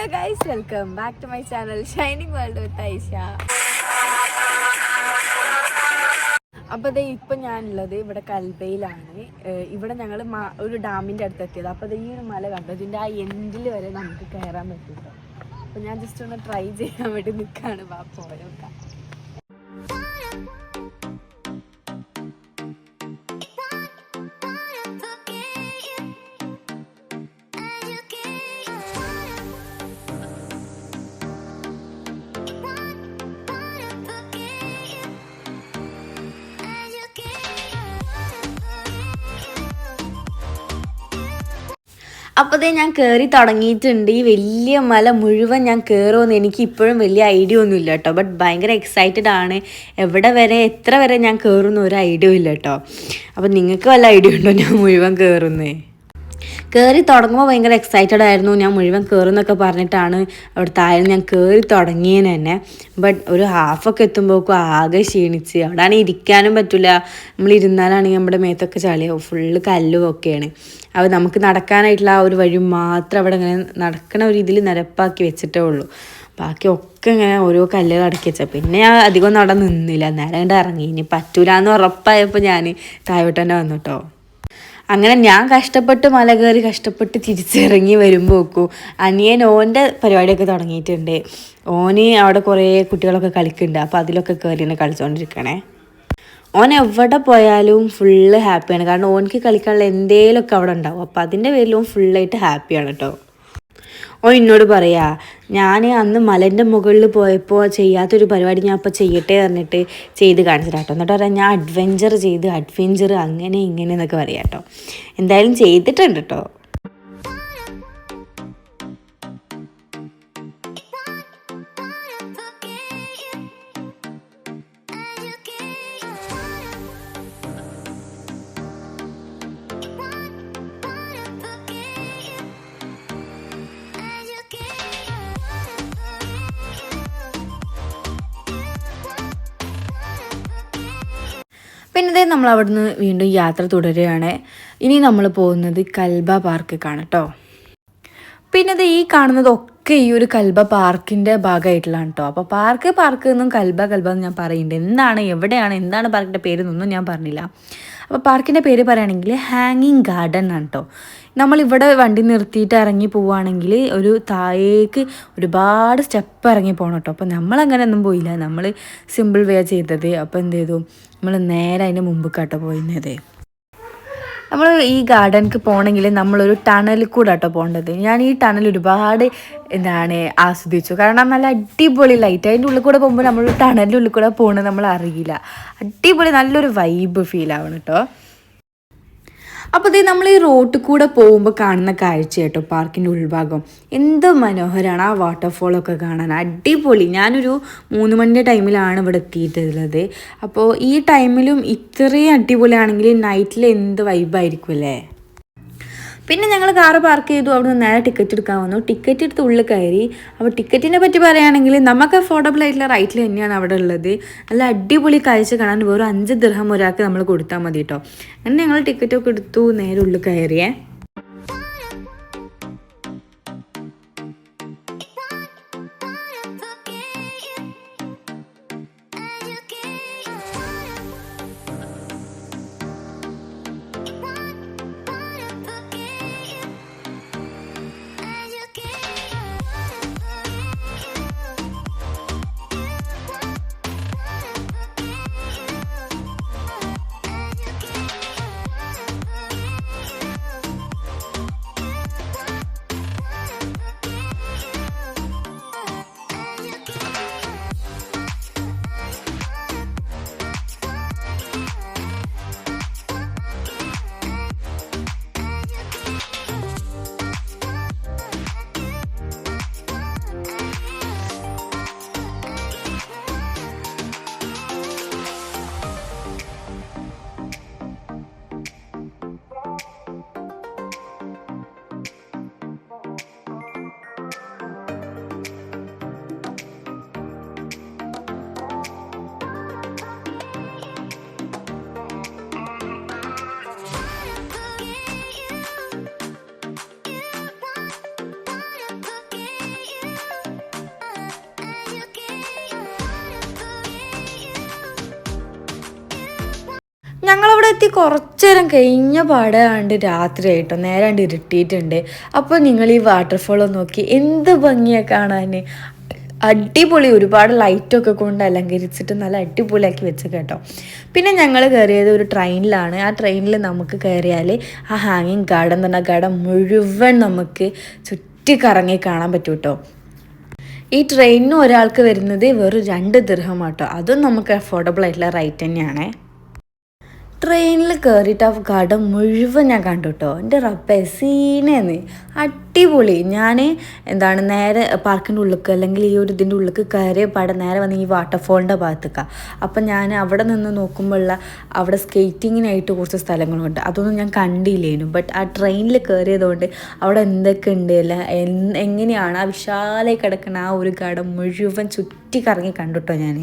Hello guys, welcome back to my channel shining world with Aisha. അപ്പോൾ ദേ ഇപ്പം ഞാനുള്ളത് ഇവിടെ കൽബയിലാണ്. ഇവിടെ ഞങ്ങൾ ഒരു ഡാമിൻ്റെ അടുത്ത് എത്തിയത്. അപ്പോൾ ഈ ഒരു മല കണ്ടു, ഇതിൻ്റെ ആ എൻഡിൽ വരെ നമുക്ക് കയറാൻ പറ്റും. അപ്പോൾ ഞാൻ ജസ്റ്റ് ഒന്ന് ട്രൈ ചെയ്യാൻ വേണ്ടി നിൽക്കുകയാണ്. പോയോക്കാം. അപ്പോൾ ഞാൻ കയറി തുടങ്ങിയിട്ടുണ്ട്. ഈ വലിയ മല മുഴുവൻ ഞാൻ കയറുമെന്ന് എനിക്ക് ഇപ്പോഴും വലിയ ഐഡിയ ഒന്നും ഇല്ല കേട്ടോ. ബട്ട് ഭയങ്കര എക്സൈറ്റഡ് ആണ്. എവിടെ വരെ എത്ര വരെ ഞാൻ കയറുന്ന ഒരു ഐഡിയ ഇല്ല കേട്ടോ. അപ്പോൾ നിങ്ങൾക്ക് വല്ല ഐഡിയ ഉണ്ടോ ഞാൻ മുഴുവൻ കയറുന്നേ? കയറി തുടങ്ങുമ്പോൾ ഭയങ്കര എക്സൈറ്റഡ് ആയിരുന്നു. ഞാൻ മുഴുവൻ കയറുന്നൊക്കെ പറഞ്ഞിട്ടാണ് അവിടെ താഴെ ഞാൻ കയറി തുടങ്ങിയതിന് തന്നെ. ബട്ട് ഒരു ഹാഫൊക്കെ എത്തുമ്പോഴേക്കും ആകെ ക്ഷീണിച്ച്. അവിടെ ഇരിക്കാനും പറ്റില്ല. നമ്മളിരുന്നാലാണെങ്കിൽ നമ്മുടെ മേത്തൊക്കെ ചളിയാവും. ഫുള്ള് കല്ലും ഒക്കെയാണ്. അപ്പോൾ നമുക്ക് നടക്കാനായിട്ടുള്ള ആ ഒരു വഴി മാത്രം അവിടെ ഇങ്ങനെ നടക്കണ ഒരു ഇതിൽ നിരപ്പാക്കി വെച്ചിട്ടേ ഉള്ളൂ. ബാക്കി ഒക്കെ ഇങ്ങനെ ഓരോ കല്ലുകൾ അടക്കി വെച്ചാൽ പിന്നെ ഞാൻ അധികം ഒന്നും അവിടെ നിന്നില്ല. നേരം കണ്ട് ഇറങ്ങി. ഇനി പറ്റൂല എന്ന് ഉറപ്പായപ്പോൾ ഞാൻ താഴോട്ട് തന്നെ വന്നു കേട്ടോ. അങ്ങനെ ഞാൻ കഷ്ടപ്പെട്ട് മല കയറി കഷ്ടപ്പെട്ട് തിരിച്ചിറങ്ങി വരുമ്പോഴേക്കും അനിയൻ ഓൻ്റെ പരിപാടിയൊക്കെ തുടങ്ങിയിട്ടുണ്ട്. ഓന് അവിടെ കുറേ കുട്ടികളൊക്കെ കളിക്കുന്നുണ്ട്. അപ്പോൾ അതിലൊക്കെ കയറി തന്നെ കളിച്ചുകൊണ്ടിരിക്കണേ. ഓൻ എവിടെ പോയാലും ഫുള്ള് ഹാപ്പിയാണ്. കാരണം ഓനക്ക് കളിക്കാനുള്ള എന്തേലുമൊക്കെ അവിടെ ഉണ്ടാവും. അപ്പോൾ അതിൻ്റെ പേരിൽ ഓൻ ഫുള്ളായിട്ട് ഹാപ്പിയാണ് കേട്ടോ. ഓൻ എന്നോട് പറയാ, ഞാൻ അന്ന് മലേൻ്റെ മുകളിൽ പോയപ്പോൾ ചെയ്യാത്തൊരു പരിപാടി ഞാൻ ഇപ്പോൾ ചെയ്യട്ടെ പറഞ്ഞിട്ട് ചെയ്ത് കാണിച്ചിട്ട് കേട്ടോ. എന്നിട്ട് പറയാം, ഞാൻ അഡ്വഞ്ചർ അങ്ങനെ ഇങ്ങനെ എന്നൊക്കെ പറയാം കേട്ടോ. എന്തായാലും ചെയ്തിട്ടുണ്ട് കേട്ടോ. പിന്നെ നമ്മൾ അവിടുന്ന് വീണ്ടും യാത്ര തുടരുകയാണ്. ഇനി നമ്മൾ പോകുന്നത് കൽബ പാർക്കിലേക്കാണ് കേട്ടോ. പിന്നെ ഈ കാണുന്നതൊക്കെ ഈ ഒരു കൽബ പാർക്കിൻ്റെ ഭാഗമായിട്ടുള്ളതാണ് കേട്ടോ. അപ്പോൾ പാർക്ക് എന്നും കൽബ എന്ന് ഞാൻ പറയുന്നുണ്ട്. എന്താണ് പാർക്കിൻ്റെ പേരെന്നൊന്നും ഞാൻ പറഞ്ഞില്ല. അപ്പോൾ പാർക്കിൻ്റെ പേര് പറയുകയാണെങ്കിൽ ഹാങ്ങിങ് ഗാർഡൻ ആണ് കേട്ടോ. നമ്മളിവിടെ വണ്ടി നിർത്തിയിട്ട് ഇറങ്ങി പോവുകയാണെങ്കിൽ ഒരു താഴേക്ക് ഒരുപാട് സ്റ്റെപ്പ് ഇറങ്ങി പോകണം കേട്ടോ. അപ്പോൾ നമ്മളങ്ങനെ ഒന്നും പോയില്ല. നമ്മൾ സിമ്പിൾ വേ ചെയ്തത്. അപ്പോൾ എന്ത് ചെയ്തു, നമ്മൾ നേരെ അതിൻ്റെ മുമ്പ് കേട്ടോ പോയിരുന്നത്. നമ്മൾ ഈ ഗാർഡനിക്ക് പോകണമെങ്കിൽ നമ്മളൊരു ടണലിൽ കൂടെ കേട്ടോ പോകേണ്ടത്. ഞാൻ ഈ ടണൽ ഒരുപാട് ആസ്വദിച്ചു. കാരണം നല്ല അടിപൊളി ലൈറ്റ്. അതിൻ്റെ ഉള്ളിൽ കൂടെ പോകുമ്പോൾ നമ്മൾ ടണലിൻ്റെ ഉള്ളിൽ കൂടെ പോകണമെന്ന് നമ്മൾ അറിയില്ല. അടിപൊളി നല്ലൊരു വൈബ് ഫീൽ ആവണം കേട്ടോ. അപ്പോൾ നമ്മൾ ഈ റോട്ടിൽ കൂടെ പോകുമ്പോൾ കാണുന്ന കാഴ്ച കേട്ടോ പാർക്കിൻ്റെ ഉൾഭാഗം. എന്ത് മനോഹരമാണ് ആ വാട്ടർഫോളൊക്കെ കാണാൻ. അടിപൊളി. ഞാനൊരു 3 മണിൻ്റെ ടൈമിലാണ് ഇവിടെ എത്തിയിട്ടുള്ളത്. അപ്പോൾ ഈ ടൈമിലും ഇത്രയും അടിപൊളിയാണെങ്കിൽ നൈറ്റിൽ എന്ത് വൈബായിരിക്കും അല്ലേ. പിന്നെ ഞങ്ങൾ കാറ് പാർക്ക് ചെയ്തു. അവിടെ നിന്ന് നേരെ ടിക്കറ്റ് എടുക്കാൻ വന്നു. ടിക്കറ്റ് എടുത്ത് ഉള്ളിൽ കയറി. അപ്പോൾ ടിക്കറ്റിനെ പറ്റി പറയുകയാണെങ്കിൽ നമുക്ക് അഫോർഡബിൾ ആയിട്ടുള്ള റേറ്റിൽ തന്നെയാണ് അവിടെ ഉള്ളത്. നല്ല അടിപൊളി കാഴ്ച കാണാൻ വെറും 5 ദിർഹം ഒരാൾക്ക് നമ്മൾ കൊടുത്താൽ മതി കേട്ടോ. അങ്ങനെ ഞങ്ങൾ ടിക്കറ്റൊക്കെ എടുത്തു നേരെ ഉള്ളിൽ കയറിയേ. ഞങ്ങളവിടെ എത്തി കുറച്ച് നേരം കഴിഞ്ഞ പാടാണ്ട് രാത്രിയായിട്ടോ നേരാണ്ട് ഇരുട്ടിയിട്ടുണ്ട്. അപ്പോൾ നിങ്ങൾ ഈ വാട്ടർഫോൾ നോക്കി എന്ത് ഭംഗിയാണ് കാണാൻ. അടിപൊളി, ഒരുപാട് ലൈറ്റൊക്കെ കൊണ്ട് അലങ്കരിച്ചിട്ട് നല്ല അടിപൊളിയാക്കി വെച്ച് കേട്ടോ. പിന്നെ ഞങ്ങൾ കയറിയത് ഒരു ട്രെയിനിലാണ്. ആ ട്രെയിനിൽ നമുക്ക് കയറിയാൽ ആ ഹാങ്ങിങ് ഗാർഡൻ എന്ന് പറഞ്ഞ ഗാർഡൻ മുഴുവൻ നമുക്ക് ചുറ്റി കറങ്ങി കാണാൻ പറ്റും കേട്ടോ. ഈ ട്രെയിനിന് ഒരാൾക്ക് വരുന്നത് വെറും 2 ദിർഹം കേട്ടോ. അതും നമുക്ക് അഫോർഡബിൾ ആയിട്ടുള്ള റേറ്റ് തന്നെയാണേ. ട്രെയിനിൽ കയറിയിട്ട് ആ ഗാർഡൻ മുഴുവൻ ഞാൻ കണ്ടു കേട്ടോ. എൻ്റെ റബ്ബേ സീനേന്ന് അടിപൊളി. ഞാൻ നേരെ പാർക്കിൻ്റെ ഉള്ളിലേക്ക് അല്ലെങ്കിൽ ഈ ഒരു ഇതിൻ്റെ ഉള്ളിലേക്ക് കയറിയ പാടെ നേരെ വന്ന് ഈ വാട്ടർഫോളിൻ്റെ ഭാഗത്തേക്കാണ്. അപ്പം ഞാൻ അവിടെ നിന്ന് നോക്കുമ്പോഴുള്ള അവിടെ സ്കേറ്റിങ്ങിനായിട്ട് കുറച്ച് സ്ഥലങ്ങളുണ്ട്. അതൊന്നും ഞാൻ കണ്ടില്ലേനു. ബട്ട് ആ ട്രെയിനിൽ കയറിയതുകൊണ്ട് അവിടെ എന്തൊക്കെ ഉണ്ട് അല്ല എങ്ങനെയാണ് ആ വിശാലമായി കിടക്കുന്ന ആ ഒരു ഗാർഡൻ മുഴുവൻ ചുറ്റി കറങ്ങി കണ്ടു കേട്ടോ ഞാൻ.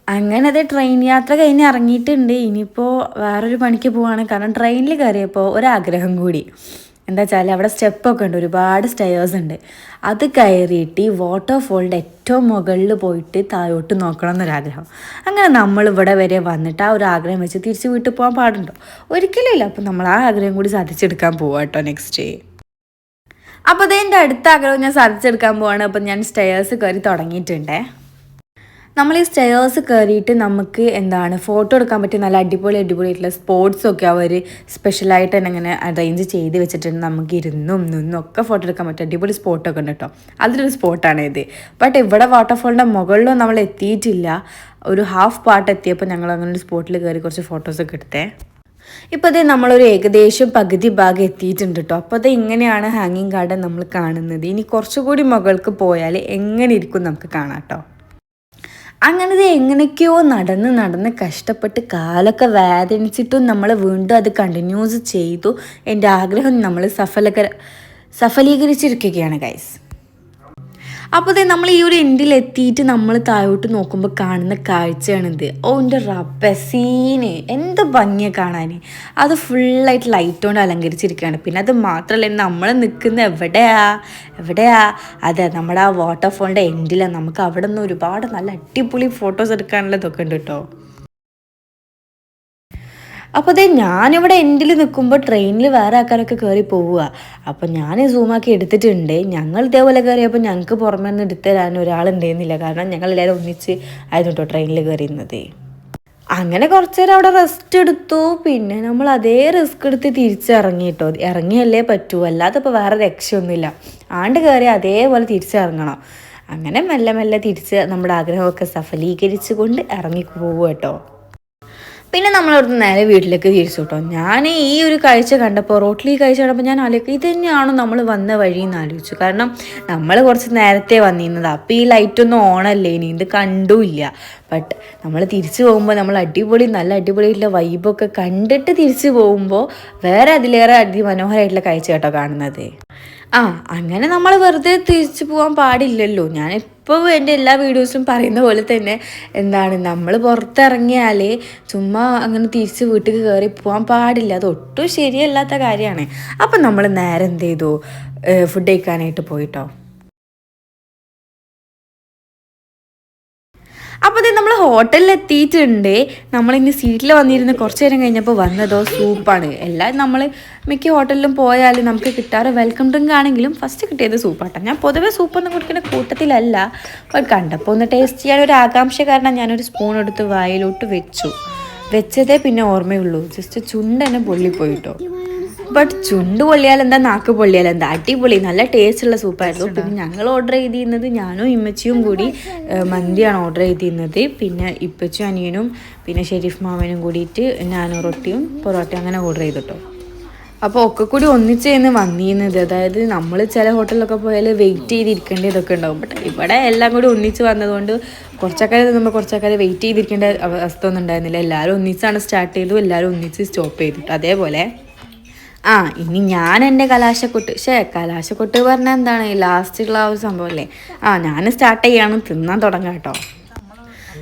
അങ്ങനെ അത് ട്രെയിൻ യാത്ര കഴിഞ്ഞ് ഇറങ്ങിയിട്ടുണ്ട്. ഇനിയിപ്പോൾ വേറൊരു പണിക്ക് പോവാണ്. കാരണം ട്രെയിനിൽ കയറിയപ്പോൾ ഒരാഗ്രഹം കൂടി. എന്താ വെച്ചാൽ അവിടെ സ്റ്റെപ്പൊക്കെ ഉണ്ട്, ഒരുപാട് സ്റ്റെയേഴ്സ് ഉണ്ട്. അത് കയറിയിട്ട് ഈ വാട്ടർഫോളിൻ്റെ ഏറ്റവും മുകളിൽ പോയിട്ട് താഴോട്ട് നോക്കണം എന്നൊരാഗ്രഹം. അങ്ങനെ നമ്മൾ ഇവിടെ വരെ വന്നിട്ട് ആ ഒരു ആഗ്രഹം വെച്ച് തിരിച്ച് വീട്ടിൽ പോകാൻ പാടുണ്ടോ? ഒരിക്കലും ഇല്ല. അപ്പം നമ്മൾ ആ ആഗ്രഹം കൂടി സാധിച്ചെടുക്കാൻ പോവാം കേട്ടോ നെക്സ്റ്റ്. അപ്പോൾ അതെൻ്റെ അടുത്ത ആഗ്രഹം ഞാൻ സാധിച്ചെടുക്കാൻ പോവാണ്. അപ്പം ഞാൻ സ്റ്റെയേഴ്സ് കയറി തുടങ്ങിയിട്ടുണ്ടേ. നമ്മൾ ഈ സ്റ്റെയേഴ്സ് കയറിയിട്ട് നമുക്ക് ഫോട്ടോ എടുക്കാൻ പറ്റിയ നല്ല അടിപൊളിയായിട്ടുള്ള സ്പോട്ട്സൊക്കെ അവർ സ്പെഷ്യലായിട്ട് തന്നെ അങ്ങനെ അറേഞ്ച് ചെയ്ത് വെച്ചിട്ടുണ്ട്. നമുക്ക് ഇരുന്നും നിന്നും ഒക്കെ ഫോട്ടോ എടുക്കാൻ പറ്റും. അടിപൊളി സ്പോട്ടൊക്കെ ഉണ്ട് കേട്ടോ. അതിലൊരു സ്പോട്ടാണ് ഇത്. ബട്ട് ഇവിടെ വാട്ടർഫോളിൻ്റെ മുകളിലും നമ്മൾ എത്തിയിട്ടില്ല. ഒരു ഹാഫ് പാർട്ട് എത്തിയപ്പോൾ ഞങ്ങൾ അങ്ങനെ ഒരു സ്പോട്ടിൽ കയറി കുറച്ച് ഫോട്ടോസൊക്കെ എടുത്തേ. ഇപ്പോൾ അതേ നമ്മളൊരു ഏകദേശം പകുതി ഭാഗം എത്തിയിട്ടുണ്ട് കേട്ടോ. അപ്പോൾ അത് ഇങ്ങനെയാണ് ഹാങ്ങിങ് ഗാർഡൻ നമ്മൾ കാണുന്നത്. ഇനി കുറച്ചുകൂടി മുകൾക്ക് പോയാൽ എങ്ങനെ ഇരിക്കും നമുക്ക് കാണാം കേട്ടോ. അങ്ങനെ എങ്ങനെയൊക്കെയോ നടന്ന് കഷ്ടപ്പെട്ട് കാലൊക്കെ വേദനിച്ചിട്ടും നമ്മൾ വീണ്ടും അത് കണ്ടിന്യൂസ് ചെയ്തു. എൻ്റെ ആഗ്രഹം നമ്മൾ സഫലീകരിച്ചിരിക്കുകയാണ് ഗൈസ്. അപ്പോൾ നമ്മൾ ഈ ഒരു എൻഡിൽ എത്തിയിട്ട് നമ്മൾ താഴോട്ട് നോക്കുമ്പോൾ കാണുന്ന കാഴ്ചയാണിത്. എൻ്റെ റബ്ബേ സീന് എന്ത് ഭംഗിയാണ് കാണാൻ. അത് ഫുള്ളായിട്ട് ലൈറ്റ് കൊണ്ട് അലങ്കരിച്ചിരിക്കുകയാണ്. പിന്നെ അത് മാത്രമല്ല നമ്മൾ നിൽക്കുന്ന എവിടെയാ അതെ നമ്മുടെ ആ വാട്ടർഫോളിൻ്റെ എൻഡിലാണ്. നമുക്ക് അവിടെ നിന്ന് ഒരുപാട് നല്ല അടിപൊളി ഫോട്ടോസ് എടുക്കാനുള്ളതൊക്കെ ഉണ്ട് കേട്ടോ. അപ്പോൾ ഞാനിവിടെ എൻഡിൽ നിൽക്കുമ്പോൾ ട്രെയിനിൽ വേറെ ആൾക്കാരൊക്കെ കയറി പോവുക. അപ്പോൾ ഞാൻ സൂമാക്കി എടുത്തിട്ടുണ്ട്. ഞങ്ങൾ ഇതേപോലെ കയറിയപ്പോൾ ഞങ്ങൾക്ക് പുറമെ നിന്ന് എടുത്തു തരാൻ ഒരാളുണ്ടായിരുന്നില്ല. കാരണം ഞങ്ങളെല്ലാവരും ഒന്നിച്ച് ആയിരുന്നു കേട്ടോ ട്രെയിനിൽ കയറിയുന്നത്. അങ്ങനെ കുറച്ച് നേരം അവിടെ റെസ്റ്റ് എടുത്തു. പിന്നെ നമ്മൾ അതേ റിസ്ക് എടുത്ത് തിരിച്ചിറങ്ങി കേട്ടോ. ഇറങ്ങിയല്ലേ പറ്റൂ, അല്ലാതെ ഇപ്പോൾ വേറെ രക്ഷയൊന്നുമില്ല. ആണ്ട് കയറി അതേപോലെ തിരിച്ചിറങ്ങണം. അങ്ങനെ മെല്ലെ മെല്ലെ തിരിച്ച് നമ്മുടെ ആഗ്രഹമൊക്കെ സഫലീകരിച്ചു കൊണ്ട് ഇറങ്ങി പോവുക കേട്ടോ. പിന്നെ നമ്മളവിടുന്ന് നേരെ വീട്ടിലേക്ക് തിരിച്ചു കേട്ടോ. ഞാൻ ഈ ഒരു കാഴ്ച കണ്ടപ്പോൾ റോട്ടിൽ ഈ കാഴ്ച കണ്ടപ്പോൾ ഞാൻ ആലോചിക്കും ഇത് തന്നെയാണോ നമ്മൾ വന്ന വഴിയെന്ന് ആലോചിച്ചു. കാരണം നമ്മൾ കുറച്ച് നേരത്തെ വന്നിരുന്നത്. അപ്പോൾ ഈ ലൈറ്റൊന്നും ഓണല്ലേ, ഇനി ഇത് കണ്ടുമില്ല. ബട്ട് നമ്മൾ തിരിച്ചു പോകുമ്പോൾ നമ്മൾ നല്ല അടിപൊളിയായിട്ടുള്ള വൈബൊക്കെ കണ്ടിട്ട് തിരിച്ചു പോകുമ്പോൾ വേറെ അതിലേറെ അതിമനോഹരമായിട്ടുള്ള കാഴ്ച കേട്ടോ കാണുന്നത്. അങ്ങനെ നമ്മൾ വെറുതെ തിരിച്ചു പോകാൻ പാടില്ലല്ലോ. ഞാനിപ്പോൾ എൻ്റെ എല്ലാ വീഡിയോസിലും പറയുന്ന പോലെ തന്നെ നമ്മൾ പുറത്തിറങ്ങിയാൽ ചുമ്മാ അങ്ങനെ തിരിച്ച് വീട്ടിൽ കയറി പോകാൻ പാടില്ല. അത് ഒട്ടും ശരിയല്ലാത്ത കാര്യമാണ്. അപ്പം നമ്മൾ നേരെ എന്ത് ചെയ്തു, ഫുഡ് കഴിക്കാനായിട്ട് പോയിട്ടോ. അപ്പോൾ അത് നമ്മൾ ഹോട്ടലിൽ എത്തിയിട്ടുണ്ട്. നമ്മളിനി സീറ്റിൽ വന്നിരുന്ന് കുറച്ച് നേരം കഴിഞ്ഞപ്പോൾ വന്നതോ സൂപ്പാണ്. എല്ലാം നമ്മൾ മിക്ക ഹോട്ടലിലും പോയാൽ നമുക്ക് കിട്ടാറ് വെൽക്കം ഡ്രിങ്ക് ആണെങ്കിലും ഫസ്റ്റ് കിട്ടിയത് സൂപ്പാട്ടോ. ഞാൻ പൊതുവെ സൂപ്പൊന്നും കുടിക്കുന്ന കൂട്ടത്തിലല്ല. അപ്പോൾ കണ്ടപ്പോൾ ഒന്ന് ടേസ്റ്റ് ചെയ്യാനൊരു ആകാംക്ഷ കാരണം ഞാനൊരു സ്പൂൺ എടുത്ത് വായിലോട്ട് വെച്ചതേ പിന്നെ ഓർമ്മയുള്ളൂ. ജസ്റ്റ് ചുണ്ടെന്നെ പൊള്ളിപ്പോയിട്ടോ. ബട്ട് ചുണ്ട് പൊള്ളിയാലെന്താ നാക്ക് പൊള്ളിയാലെന്താ, അടിപൊളി നല്ല ടേസ്റ്റുള്ള സൂപ്പായിരുന്നു. പിന്നെ ഞങ്ങൾ ഓർഡർ ചെയ്തിരുന്നത് ഞാനും ഇമ്മച്ചിയും കൂടി മന്തിയാണ് ഓർഡർ ചെയ്തിരുന്നത്. പിന്നെ ഇപ്പച്ചും അനിയനും പിന്നെ ഷെരീഫ് മാമനും കൂടിയിട്ട് ഞാനും റൊട്ടിയും പൊറോട്ടയും അങ്ങനെ ഓർഡർ ചെയ്തിട്ടോ. അപ്പോൾ ഒക്കെ കൂടി ഒന്നിച്ചേന്ന് വന്നിരുന്നത്. അതായത് നമ്മൾ ചില ഹോട്ടലിലൊക്കെ പോയാൽ വെയിറ്റ് ചെയ്തിരിക്കേണ്ടതൊക്കെ ഉണ്ടാവും. ബട്ട് ഇവിടെ എല്ലാം കൂടി ഒന്നിച്ച് വന്നതുകൊണ്ട് കുറച്ചൊക്കെ നമ്മൾ കുറച്ചൊക്കെ വെയിറ്റ് ചെയ്തിരിക്കേണ്ട അവസ്ഥ ഒന്നും ഉണ്ടായിരുന്നില്ല. എല്ലാവരും ഒന്നിച്ചാണ് സ്റ്റാർട്ട് ചെയ്തു, എല്ലാവരും ഒന്നിച്ച് സ്റ്റോപ്പ് ചെയ്തിട്ട്. അതേപോലെ ഇനി ഞാൻ എൻ്റെ കലാശക്കൊട്ട് കലാശക്കൊട്ട് പറഞ്ഞാൽ എന്താണ് ലാസ്റ്റുള്ള ആ ഒരു സംഭവമല്ലേ. ഞാൻ സ്റ്റാർട്ട് ചെയ്യാണ് തിന്നാൻ തുടങ്ങാം കേട്ടോ.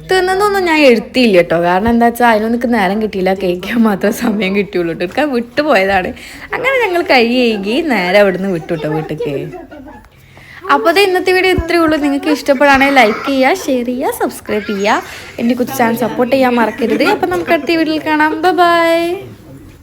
തിന്നതൊന്നും ഞാൻ എഴുത്തിയില്ല കേട്ടോ, കാരണം എന്താ വെച്ചാൽ അതിനൊന്നും നേരം കിട്ടിയില്ല, കേൾക്കാൻ മാത്രമേ സമയം കിട്ടിയുള്ളൂ കേട്ടോ. എടുക്കാൻ വിട്ടുപോയതാണ്. അങ്ങനെ ഞങ്ങൾ കഴുകി നേരെ അവിടുന്ന് വിട്ടു കേട്ടോ വീട്ടിലേക്ക്. അപ്പോൾ ഇന്നത്തെ വീഡിയോ ഇത്രയേ ഉള്ളൂ. നിങ്ങൾക്ക് ഇഷ്ടപ്പെടുകയാണെങ്കിൽ ലൈക്ക് ചെയ്യുക, ഷെയർ ചെയ്യുക, സബ്സ്ക്രൈബ് ചെയ്യുക. എൻ്റെ കുറിച്ച് ചാനൽ സപ്പോർട്ട് ചെയ്യാൻ മറക്കരുത്. അപ്പോൾ നമുക്ക് അടുത്ത വീഡിയോയിൽ കാണാം. ബൈ.